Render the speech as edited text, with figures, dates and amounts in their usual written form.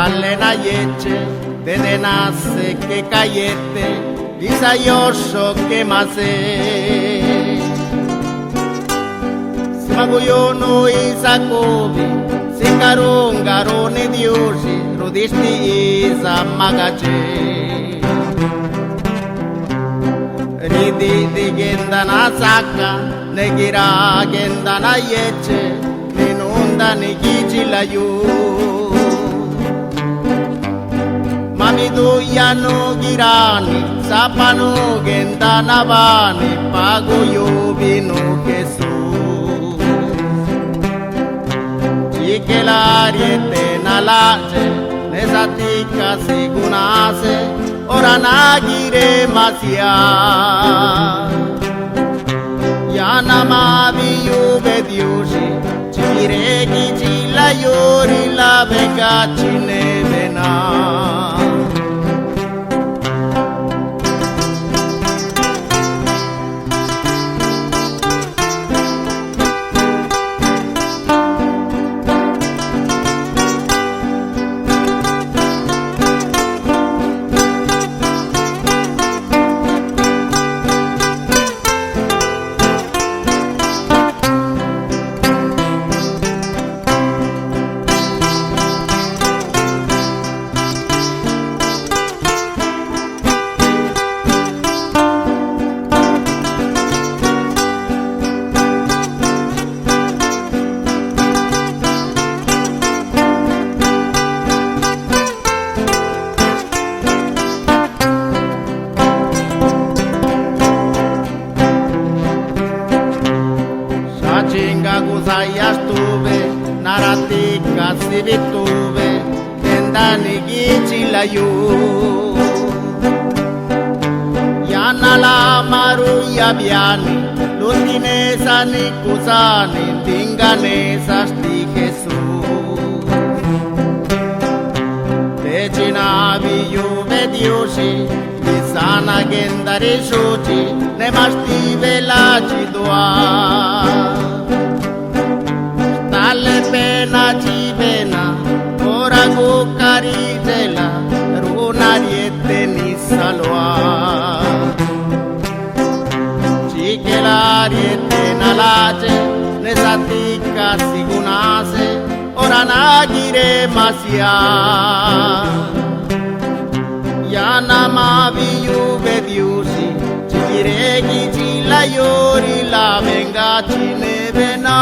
dalle naieche, de nasse che caiette, di sayosho che mase. Magoyono isakobi, sikarongarone dioshi, rodisti isa magache. Ridi di gendana saka, negira gendana yeche, ninunda nigichi layu. Mamidu yano girani, sapano gendana vani, pago yobino kesu. Che l'ariete nalace, ne satica sigunase, ora nagire masia. Yana mavi yuve diushi, ciregi cilla yori la vegaci nevena. Chinga gusaya stuve, naratika sivituve, kendani gichi layu. Yana la maru yabiani, lutinesa ni kusani, tinganesa sti Jesus. Decina viuve diushi, disana gendari shuchi, ne masti velaci dua. Dalle pena ci pena, ora go caritela, runariete ni salua. Ci che l'ariete nalace, ne satica sigunase, ora nagire masia. Yana mavi yuve diusi, ci diregi ci la yori la venga ci ne vena.